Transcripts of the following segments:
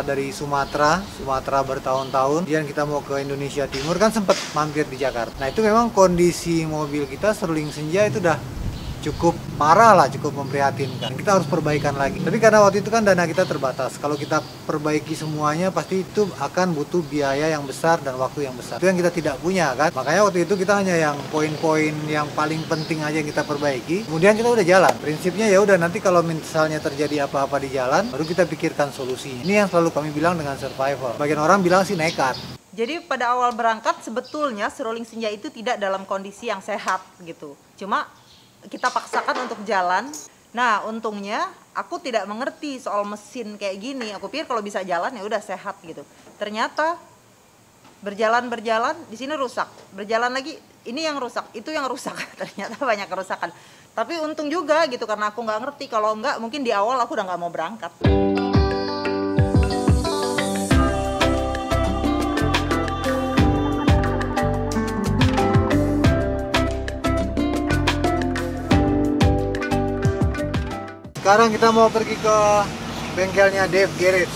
setelah dari Sumatera bertahun-tahun, kemudian kita mau ke Indonesia Timur kan sempat mampir di Jakarta. Nah itu memang kondisi mobil kita seruling senja itu udah cukup parah lah, cukup memprihatinkan. Kita harus perbaikan lagi. Tapi karena waktu itu kan dana kita terbatas. Kalau kita perbaiki semuanya pasti itu akan butuh biaya yang besar dan waktu yang besar. Itu yang kita tidak punya kan. Makanya waktu itu kita hanya yang poin-poin yang paling penting aja yang kita perbaiki. Kemudian kita udah jalan. Prinsipnya ya udah, nanti kalau misalnya terjadi apa-apa di jalan, baru kita pikirkan solusi. Ini yang selalu kami bilang dengan survival. Bagian orang bilang sih nekat. Jadi pada awal berangkat sebetulnya seruling senja itu tidak dalam kondisi yang sehat gitu. Cuma kita paksakan untuk jalan. Nah, untungnya aku tidak mengerti soal mesin kayak gini. Aku pikir kalau bisa jalan ya udah sehat gitu. Ternyata berjalan di sini rusak. Berjalan lagi, ini yang rusak, itu yang rusak. Ternyata banyak kerusakan. Tapi untung juga gitu karena aku nggak ngerti. Kalau nggak, mungkin di awal aku udah nggak mau berangkat. Sekarang kita mau pergi ke bengkelnya Dave Garage,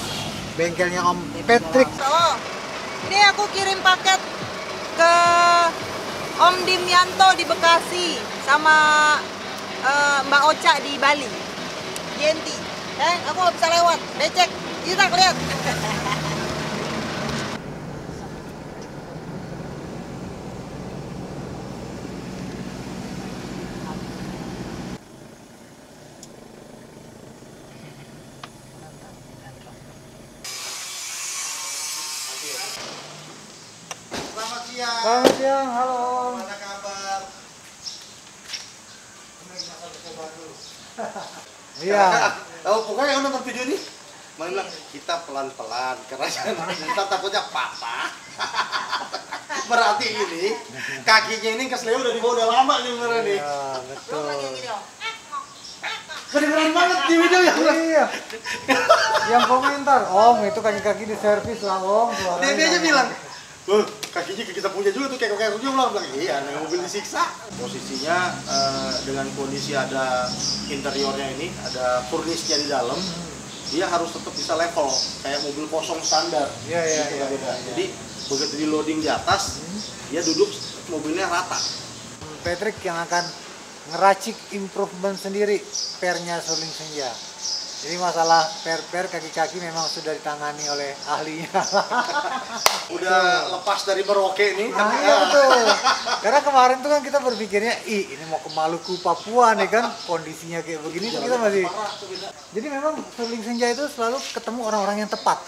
bengkelnya Om Patrick. Oh, ini aku kirim paket ke Om Dimyanto di Bekasi sama Mbak Ocha di Bali, Genti. Aku nggak bisa lewat, becek, kita lihat. Selamat siang, halo. Mana kabar? Iya. Oh, pokoknya yang nonton video ini, mana bilang kita pelan-pelan karena kita takutnya patah. Berarti ini kakinya ini kesleo udah dibawa udah lama nih beneran nih. Iya, betul. Kedengeran banget di video ya. Iya. Yang komentar, Om itu kaki-kaki di servis lah Om. Dia aja bilang, kakinya kita punya juga tuh kayak juga bilang iya, mobil disiksa. Posisinya dengan kondisi ada interiornya ini, ada furnisnya di dalam, dia harus tetap bisa level kayak mobil kosong standar. Iya. Jadi begitu di loading di atas, dia duduk mobilnya rata. Patrick yang akan ngeracik improvement sendiri pernya seruling senja. Jadi masalah per kaki-kaki memang sudah ditangani oleh ahlinya. Udah lepas dari Merauke nih. Nah, iya betul. Karena kemarin tuh kan kita berpikirnya, ini mau ke Maluku, Papua nih kan, kondisinya kayak begini tuh kita masih. Jadi memang seruling senja itu selalu ketemu orang-orang yang tepat.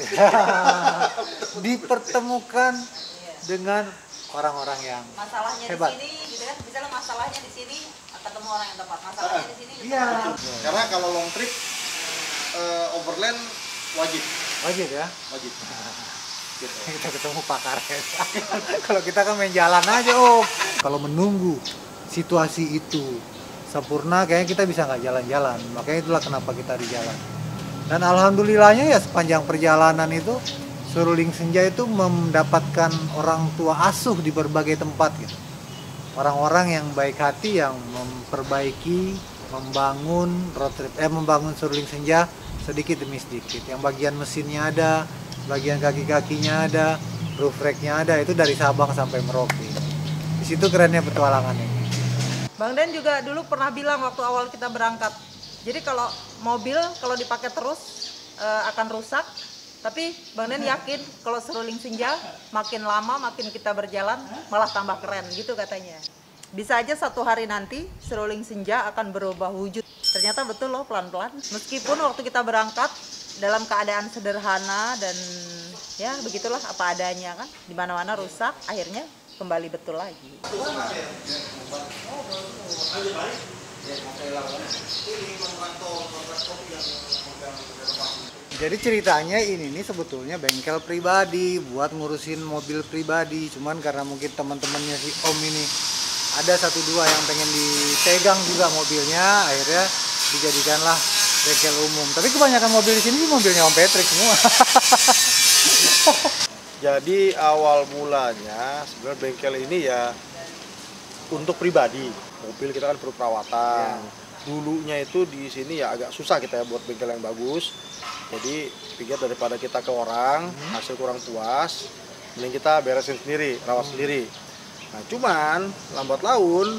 Dipertemukan dengan orang-orang yang Masalahnya hebat. di sini, gitu kan? Misalnya masalahnya di sini ketemu orang yang tepat. Masalahnya di sini. Iya. Karena kalau long trip overland wajib ya. Gitu. Kita ketemu pakar. Kalau kita kan main jalan aja Om. Kalau menunggu situasi itu sempurna kayaknya kita bisa nggak jalan-jalan. Makanya itulah kenapa kita di jalan. Dan alhamdulillahnya ya sepanjang perjalanan itu seruling senja itu mendapatkan orang tua asuh di berbagai tempat gitu. Orang-orang yang baik hati yang memperbaiki, membangun membangun seruling senja sedikit demi sedikit. Yang bagian mesinnya ada, bagian kaki-kakinya ada, roof racknya ada, itu dari Sabang sampai Merauke. Di situ kerennya petualangan ini. Bang Den juga dulu pernah bilang waktu awal kita berangkat. Jadi kalau mobil kalau dipakai terus akan rusak. Tapi Bang Den yakin kalau seruling senja makin lama makin kita berjalan malah tambah keren gitu katanya. Bisa aja satu hari nanti seruling senja akan berubah wujud. Ternyata betul loh, pelan-pelan. Meskipun waktu kita berangkat dalam keadaan sederhana dan ya begitulah apa adanya kan. Di mana-mana rusak, akhirnya kembali betul lagi. Jadi ceritanya ini nih sebetulnya bengkel pribadi buat ngurusin mobil pribadi. Cuman karena mungkin teman-temannya si Om ini ada satu dua yang pengen dipegang juga mobilnya, akhirnya dijadikanlah bengkel umum. Tapi kebanyakan mobil di sini mobilnya Om Patrick semua. Jadi awal mulanya sebenarnya bengkel ini ya untuk pribadi. Mobil kita kan perlu perawatan. dulunya itu di sini ya agak susah kita ya buat bengkel yang bagus. Jadi pikir daripada kita ke orang hasil kurang puas, mending kita beresin sendiri, rawat sendiri. Nah cuman lambat laun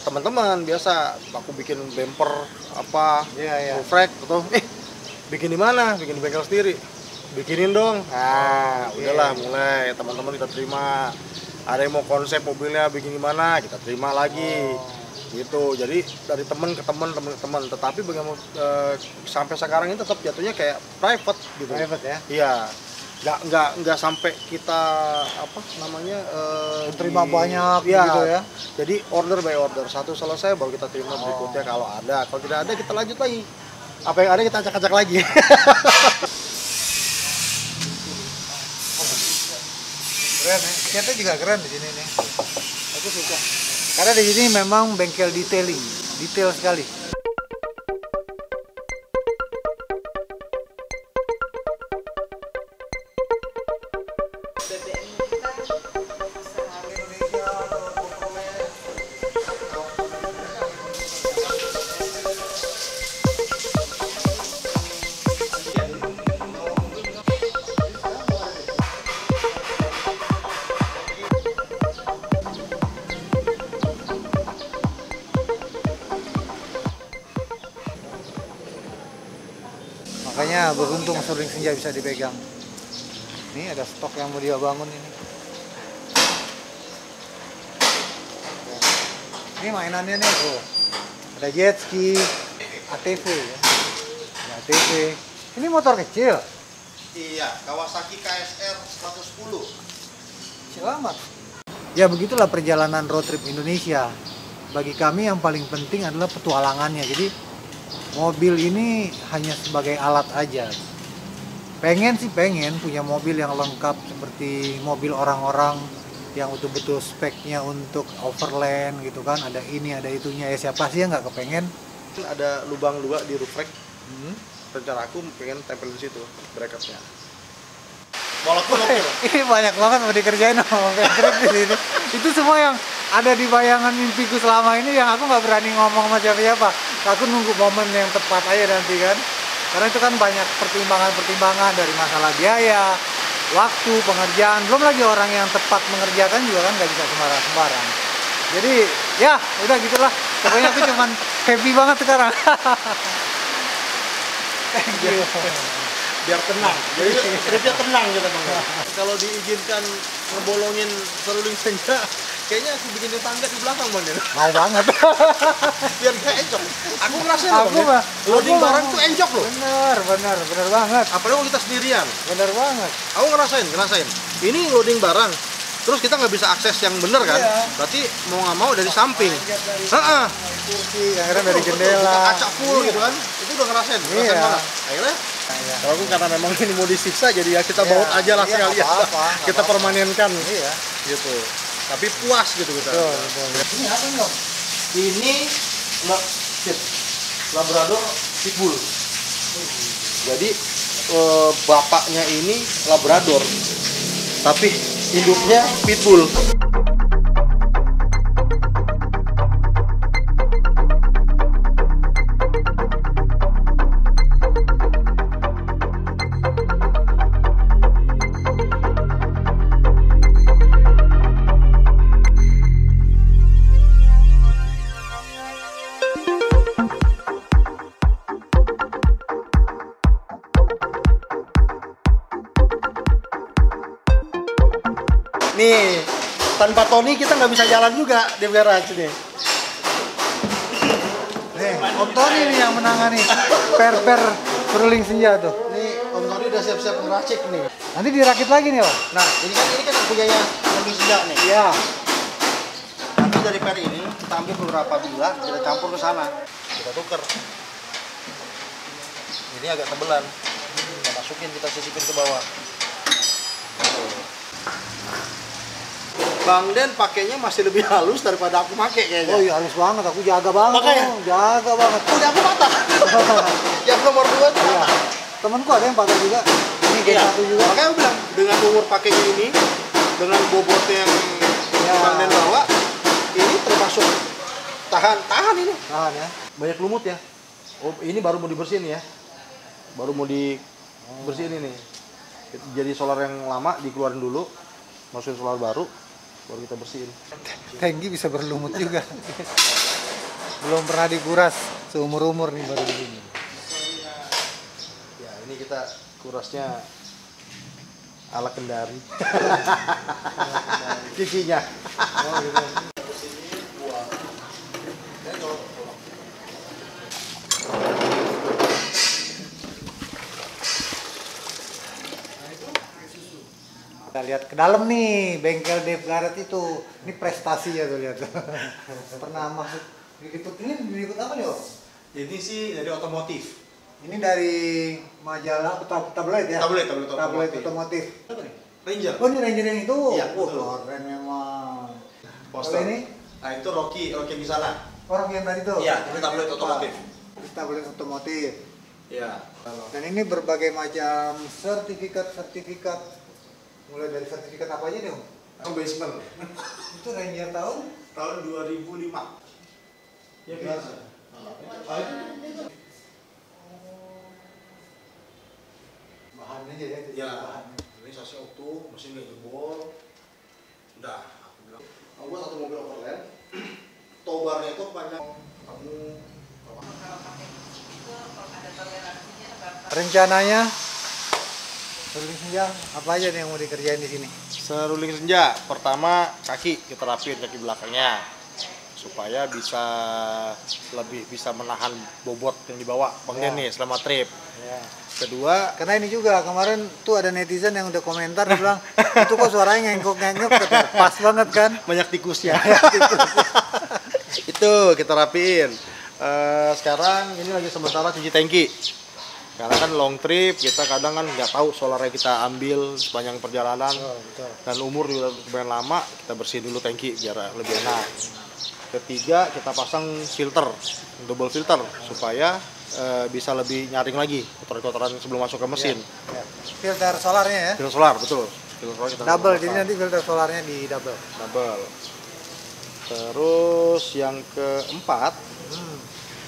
teman-teman biasa aku bikin bumper apa, roof rack atau bikin di mana? Bikin di bengkel sendiri. Bikinin dong. Nah, udahlah mulai teman-teman kita terima. Ada yang mau konsep mobilnya bikin gimana, kita terima lagi. Gitu. Jadi dari teman ke teman, tetapi bagaimana sampai sekarang ini tetap jatuhnya kayak private gitu. Private ya? Iya. Nggak sampai kita apa namanya terima banyak gitu ya. Jadi order by order, satu selesai baru kita terima berikutnya kalau ada. Kalau tidak ada kita lanjut lagi. Apa yang ada kita acak-acak lagi. Keren ya, catnya juga keren di sini nih. Aku suka. Karena di sini memang bengkel detailing, detail sekali. Makanya beruntung seruling senja bisa dipegang. Ini ada stok yang mau dia bangun ini. Ini mainannya nih bro. Ada jet ski, ATV ya. Ada ATV. Ini motor kecil. Iya, Kawasaki KSR 110. Kecil amat. Ya begitulah perjalanan road trip Indonesia. Bagi kami yang paling penting adalah petualangannya. Jadi mobil ini hanya sebagai alat aja. Pengen punya mobil yang lengkap seperti mobil orang-orang yang betul-betul speknya untuk overland gitu kan. Ada ini, ada itunya. Ya siapa sih yang nggak kepengen? Ada lubang 2 di roof rack. Rencana aku pengen tempel di situ bracketnya. Walaupun ini banyak banget mau dikerjain sama bengkel di sini. Itu semua yang ada di bayangan mimpiku selama ini yang aku nggak berani ngomong sama siapa-siapa. Aku nunggu momen yang tepat aja nanti kan. Karena itu kan banyak pertimbangan-pertimbangan dari masalah biaya, waktu, pengerjaan. Belum lagi orang yang tepat mengerjakan juga kan nggak bisa sembarang-sembarang. Jadi ya udah gitulah. Pokoknya aku cuman happy banget sekarang. Thank you. Biar tenang, jadi tripnya tenang gitu bang. Kalau diizinkan ngebolongin seruling senja, kayaknya aku bikin tangga di belakang bang. Mau banget. Biar nggak encok. Aku ngerasain loh, loading barang tuh encok loh. Bener banget. Apalagi kalau kita sendirian. Bener banget. Aku ngerasain. Ini loading barang, terus kita nggak bisa akses yang bener kan? Iya. Berarti mau nggak mau dari samping. Kursi, akhirnya dari jendela. Kaca full gitu kan? Itu udah ngerasain banget. Akhirnya. Kalau aku karena memang ini mau disiksa jadi ya kita baut aja lah sekali ya. Kita permanenkan. Iya. Gitu. Tapi puas gitu kita. Betul. Ini apa nih Om? Ini Labrador Pitbull. Jadi bapaknya ini Labrador, tapi induknya Pitbull. Nih, tanpa Tony kita nggak bisa jalan juga di garage nih. Nih, Om Tony nih yang menangani per seruling senja tuh. Nih, Om Tony udah siap-siap ngeracik nih. Nanti dirakit lagi nih Om. Nah, ini kan punyanya mobil senja nih. Iya. Nanti dari per ini kita ambil beberapa bila, kita campur ke sana, kita tuker. Ini agak tebelan, kita masukin, kita sisipin ke bawah. Bang Den pakainya masih lebih halus daripada aku pakai kayaknya. Oh iya halus banget, aku jaga banget. Makanya? Jaga banget. Udah aku patah. Yang nomor 2 tuh Iya. patah. Temanku ada yang patah juga. Ini kayak satu juga. Makanya aku bilang dengan umur pakainya ini, dengan bobot yang Bang Den bawa, ini termasuk Tahan ini. Tahan ya. Banyak lumut ya. Oh, ini baru mau dibersihin ya. Baru mau dibersihin ini. Jadi solar yang lama dikeluarin dulu, masukin solar baru kita bersihin. Tangki bisa berlumut juga. Belum pernah dikuras seumur-umur nih baru begini. Ya, ini kita kurasnya ala Kendari. Kikinya. Oh gitu. Kita lihat ke dalam nih, bengkel Dev Garret itu. Ini prestasi ya tuh, lihat. Pernah masuk diliput apa nih, Om? Ini sih dari otomotif. Ini dari majalah tabloid ya? Tabloid otomotif. Apa nih? Ranger. Oh, ini Ranger yang itu? Iya, betul. Keren memang. Poster. Kalau ini? Nah, itu Rocky di sana. Orang yang tadi tuh? Iya, ini tabloid otomotif. Tabloid otomotif. Iya. Dan ini berbagai macam sertifikat. Mulai dari sertifikat apa aja nih, Om? Basement. Itu Ranger tahun? Tahun 2005. Ya, biasa. Bahannya aja ya? Ya, Bahannya. ini sasi utuh, mesin nggak jebol. Udah, aku bilang. Aku buat satu mobil overland. Tobarnya itu panjang kamu. Rencananya seruling senja apa aja nih yang mau dikerjain di sini? Seruling senja, pertama kaki kita rapin kaki belakangnya supaya lebih bisa menahan bobot yang dibawa Bang Ya. Denny selama trip. Ya. Kedua, Karena ini juga kemarin tuh ada netizen yang udah komentar dia bilang itu kok suaranya ngengkok-ngengkok, pas banget kan? banyak tikusnya. Itu kita rapiin. Sekarang ini lagi sementara cuci tangki. Karena kan long trip, kita kadang kan nggak tahu solarnya kita ambil sepanjang perjalanan. Betul. Dan umur juga lumayan lama, kita bersihin dulu tangki biar lebih enak. Ketiga, kita pasang filter, double filter supaya bisa lebih nyaring lagi kotoran-kotoran sebelum masuk ke mesin. Ya. Filter solarnya ya? Filter solar, betul. Filter solar kita Double, pasang. jadi nanti filter solarnya di double. Double. Terus yang keempat,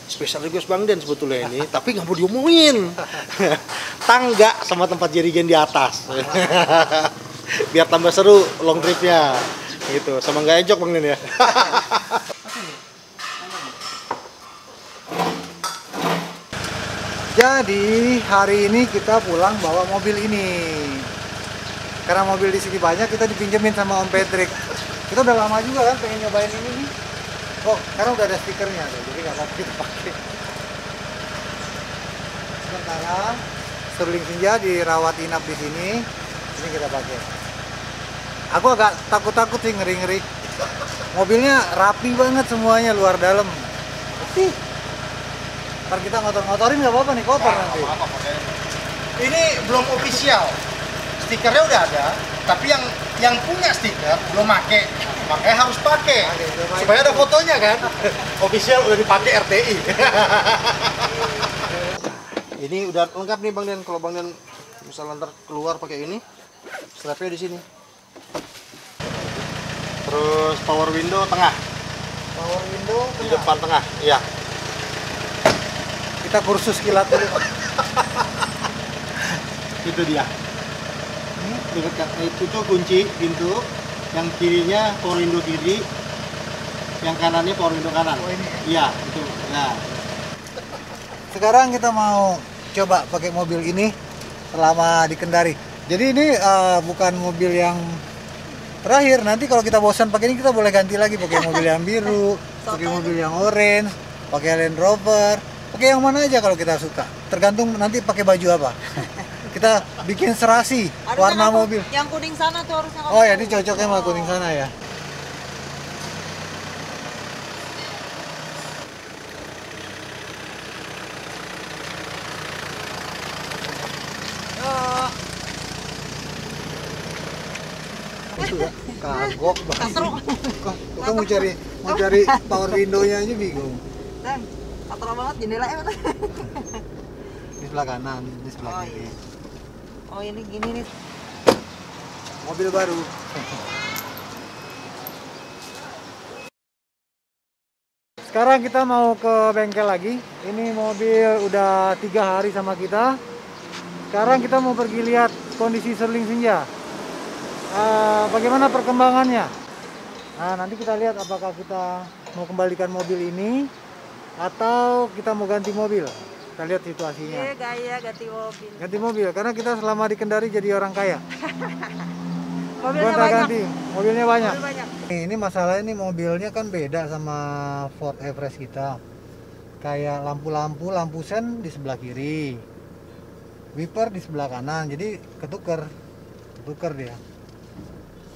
spesial request Bang Den sebetulnya ini, tapi nggak mau diomongin. Tangga sama tempat jerigen di atas. Biar tambah seru long tripnya. Gitu, sama nggak enjok Bang Den ya. Jadi hari ini kita pulang bawa mobil ini. Karena mobil di sini banyak, kita dipinjemin sama Om Patrick. Kita udah lama juga kan pengen nyobain ini nih. Oh, karena udah ada stikernya, jadi nggak apa-apa kita pakai. Sementara seruling senja dirawat inap di sini, ini kita pakai. Aku agak takut-takut sih, ngeri-ngeri. Mobilnya rapi banget semuanya, luar dalam. Sih. Ntar kita ngotor-ngotorin nggak apa-apa nih, kotor nanti. Ini belum official. Stikernya udah ada, tapi yang punya stiker belum make. Makanya harus pakai. Supaya ada fotonya kan. Official udah dipakai RTI. Ini udah lengkap nih Bang Den. Kalau Bang Den misalnya ntar keluar pakai ini, strapnya di sini. Terus power window tengah, Power window di depan tengah. Iya. kita kursus kilat dulu. Itu dia. Itu tuh kunci pintu. Yang kirinya power window kiri, yang kanannya power window kanan. Oh, ini Iya, ya? itu. Nah, Sekarang kita mau coba pakai mobil ini selama di Kendari. Jadi ini bukan mobil yang terakhir. Nanti kalau kita bosan pakai ini, kita boleh ganti lagi pakai mobil yang biru, pakai mobil yang orange, pakai Land Rover, pakai yang mana aja kalau kita suka. Tergantung nanti pakai baju apa. Kita bikin serasi warna mobil. Yang kuning sana tuh harusnya. Oh ya, ini cocoknya sama kuning sana ya. Kagok banget. Kita mau cari power window-nya aja bingung. Dan kotor banget jendelanya. Di sebelah kanan, di sebelah Oh, kiri. iya. Oh ini gini nih. Mobil baru. Sekarang kita mau ke bengkel lagi. Ini mobil udah 3 hari sama kita. Sekarang kita mau pergi lihat kondisi Sterling Senja. Bagaimana perkembangannya? Nah, nanti kita lihat apakah kita mau kembalikan mobil ini atau kita mau ganti mobil. Kita lihat situasinya. Iya, gaya ganti mobil. Ganti mobil karena kita selama di Kendari jadi orang kaya. Mobilnya Gonta banyak. ganti, mobilnya banyak. Mobil banyak. Ini masalahnya ini mobilnya kan beda sama Ford Everest kita. Kayak lampu sen di sebelah kiri, wiper di sebelah kanan, jadi ketuker dia.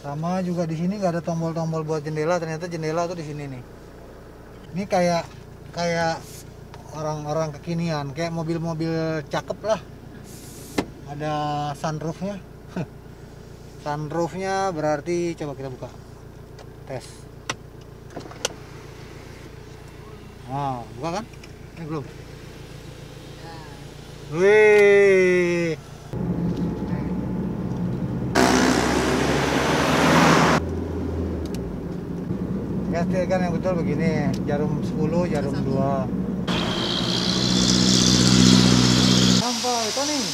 Sama juga di sini nggak ada tombol-tombol buat jendela, ternyata jendela tuh di sini nih. Ini kayak orang-orang kekinian, kayak mobil-mobil cakep lah. Ada sunroofnya. Sunroofnya berarti coba kita buka. Tes. Nah, buka kan? Ini belum. Wih. Ya, kan yang betul begini, jarum 10, jarum 2. Nampak itu nih.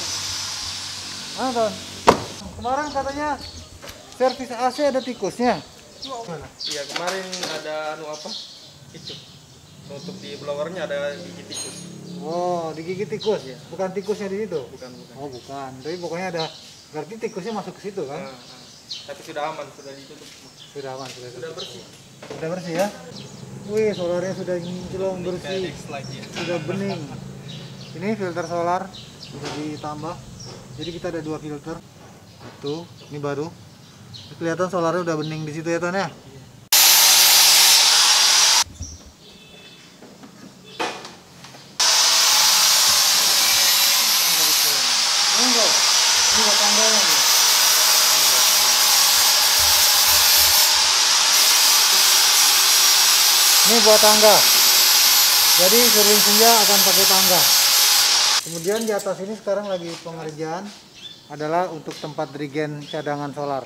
Mana Ton? Kemarin katanya servis AC ada tikusnya. Mana? Iya, kemarin ada apa? Itu. Untuk di blowernya ada gigi tikus. Oh, digigit tikus ya? Bukan tikusnya di situ? Bukan. Oh, bukan. Tapi pokoknya ada, berarti tikusnya masuk ke situ kan? Tapi sudah aman, sudah ditutup. Sudah aman, Sudah bersih. Sudah bersih ya? Wih, solarnya sudah kinclong bersih. Sudah bening. Ini filter solar sudah ditambah. Jadi kita ada 2 filter. Itu, ini baru. Kelihatan solarnya udah bening di situ ya, Ton ya? Ini buat tangganya nih. Ini buat tangga. Jadi Sterling Senja akan pakai tangga. Kemudian di atas ini sekarang lagi pengerjaan adalah untuk tempat drigen cadangan solar.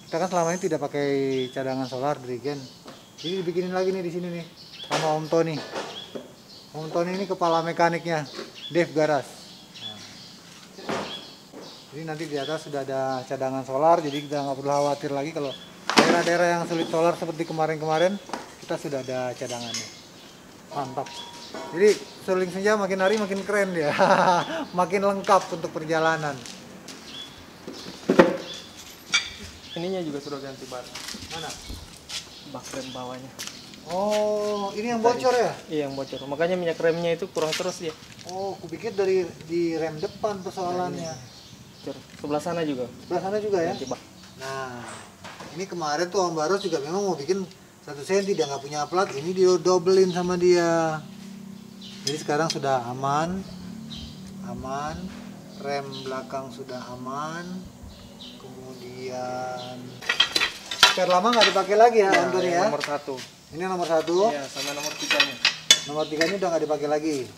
Kita kan selama ini tidak pakai cadangan solar drigen. Jadi dibikinin lagi nih di sini nih sama Om Tony. Om Tony ini kepala mekaniknya Dev Garas. Nah. Jadi nanti di atas sudah ada cadangan solar, jadi kita nggak perlu khawatir lagi kalau daerah-daerah yang sulit solar seperti kemarin-kemarin, kita sudah ada cadangannya. Mantap. Jadi Sterling Senja makin hari makin keren dia. Makin lengkap untuk perjalanan. Ininya juga sudah ganti ban. Mana? Bak rem bawahnya. Oh, ini yang bocor ya? Iya, yang bocor. Makanya minyak remnya itu kurang terus dia. Oh, kupikir dari di rem depan persoalannya. Bocor. Sebelah sana juga. Sebelah sana juga ya? Ganti bak. Nah, ini kemarin tuh Om Baros juga memang mau bikin 1 senti, dia nggak punya plat, ini dia dobelin sama dia. Jadi sekarang sudah aman, rem belakang sudah aman, kemudian spare lama nggak dipakai lagi ya, Om Tony ya? Nomor 1. Ini nomor 1. Iya, sama nomor 3-nya. Nomor 3 ini udah nggak dipakai lagi.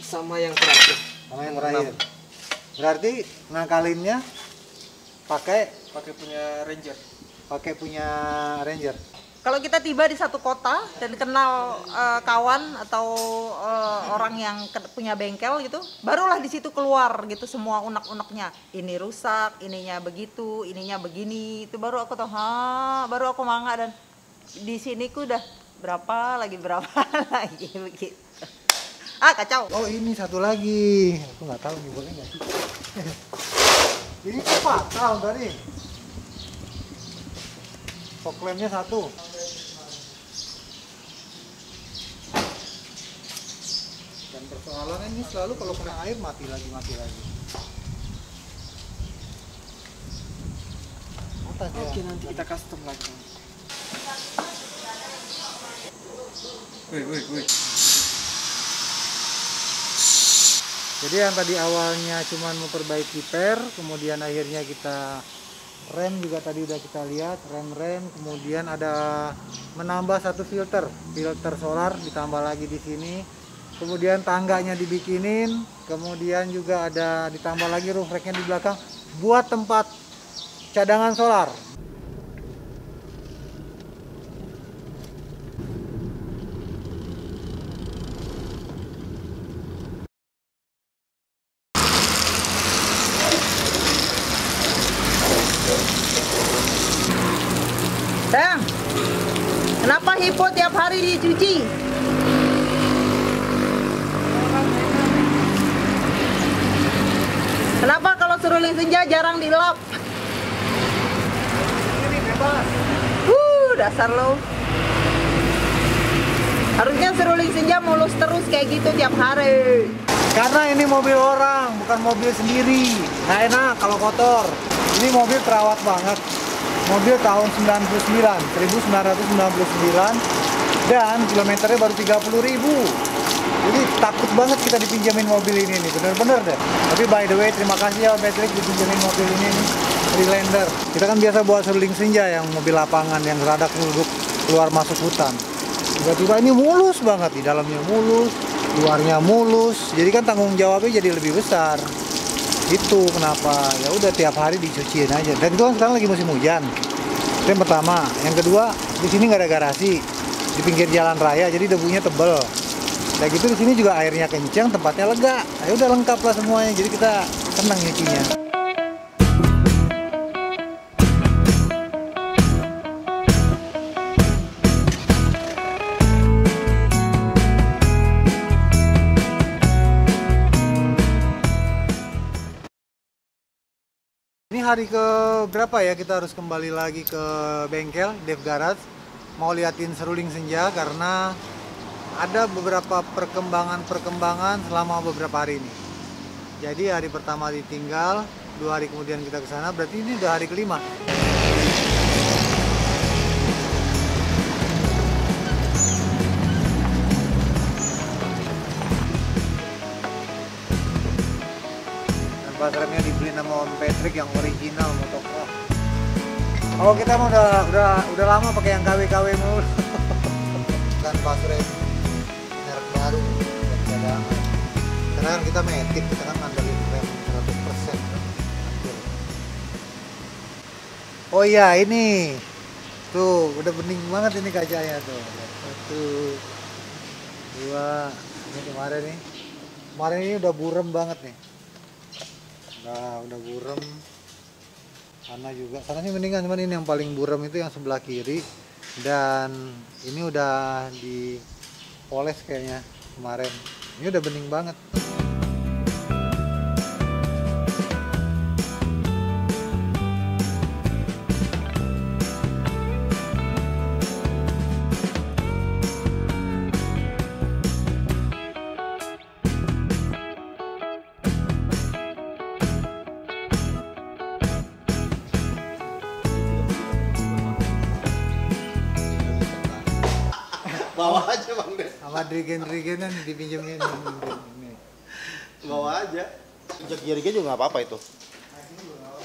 Sama yang terakhir. Sama yang terakhir. Berarti ngakalinnya pakai punya Ranger. punya Ranger. Kalau kita tiba di satu kota dan kenal kawan atau orang yang punya bengkel gitu, barulah di situ keluar gitu semua unek-uneknya. Ini rusak, ininya begitu, ininya begini. Itu baru aku tahu, baru aku mangga, dan di sini ku udah berapa lagi begitu. Kacau. Oh, ini satu lagi. Aku nggak tahu nih, boleh nggak sih? Ini patah tadi. Fog lampnya 1. Dan persoalannya ini selalu kalau kena air mati lagi. Atas ya. Oke, nanti kita custom lagi. Wih. Jadi yang tadi awalnya cuma memperbaiki per, kemudian akhirnya kita rem juga tadi udah kita lihat, rem, kemudian ada menambah 1 filter solar ditambah lagi di sini. Kemudian tangganya dibikinin, kemudian juga ada ditambah lagi roof racknya di belakang buat tempat cadangan solar. Hipo tiap hari dicuci. Kenapa kalau seruling senja jarang dilap? Ini bebas. Dasar lo. Harusnya seruling senja mulus terus kayak gitu tiap hari. Karena ini mobil orang, bukan mobil sendiri. Nggak enak kalau kotor. Ini mobil terawat banget. Mobil tahun 1999 dan kilometernya baru 30.000. Jadi takut banget kita dipinjemin mobil ini nih, bener-bener deh. Tapi by the way, terima kasih ya Patrick dipinjemin mobil ini nih, Freelander. Kita kan biasa bawa seruling senja yang mobil lapangan yang rada duduk keluar masuk hutan. Tiba-tiba ini mulus banget, di dalamnya mulus, luarnya mulus. Jadi kan tanggung jawabnya jadi lebih besar. Itu kenapa? Ya udah tiap hari dicuciin aja. Dan itu kan sekarang lagi musim hujan. Itu yang pertama. Yang kedua, di sini nggak ada garasi, di pinggir jalan raya, jadi debunya tebel. Kayak gitu di sini juga airnya kencang, tempatnya lega. Ya udah lengkap lah semuanya. Jadi kita senang nyucinya. Ini hari ke berapa ya kita harus kembali lagi ke bengkel Dev Garage. Mau liatin seruling senja karena ada beberapa perkembangan selama beberapa hari ini. Jadi hari pertama ditinggal, 2 hari kemudian kita ke sana, berarti ini udah hari kelima. Dan baterainya dibeli sama Om Patrick yang original motocross. Kalau kita mah udah lama pakai yang KW mulu. Kan baterai merek baru buat cadangan. Karena kan kita metik, kita kan ngandelin rem 100%. Oh iya ini tuh udah bening banget ini kacanya tuh. 1, 2, ini kemarin ini udah burem banget nih. Nah udah burem. Sana sih mendingan, cuman ini yang paling burem itu yang sebelah kiri. Dan ini udah dipoles kayaknya kemarin. Ini udah bening banget. Bawa aja Bang Den. Sama drigen-drigenan dipinjemin ini. Bawa aja. Injek jarigen juga nggak apa-apa itu.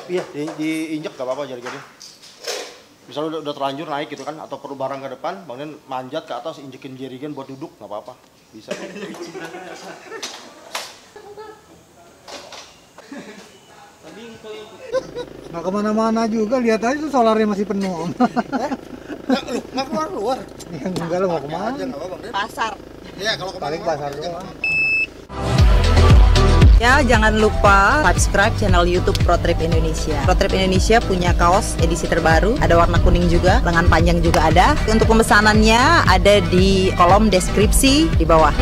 Iya, diinjek nggak apa-apa jarigennya. Misalnya udah terlanjur naik gitu kan, atau perlu barang ke depan, Bang Den manjat ke atas, injekin jarigen buat duduk, nggak apa-apa. Bisa. Nggak kemana-mana juga, lihat aja tuh solarnya masih penuh. Nggak keluar. Ya, enggak lo mau kemana? Aja, nggak apa, Bang Den. Pasar. Iya, kalau Paling pasar doang. Ya, jangan lupa subscribe channel YouTube ProTrip Indonesia. ProTrip Indonesia punya kaos edisi terbaru, ada warna kuning juga, lengan panjang juga ada. Untuk pemesanannya ada di kolom deskripsi di bawah.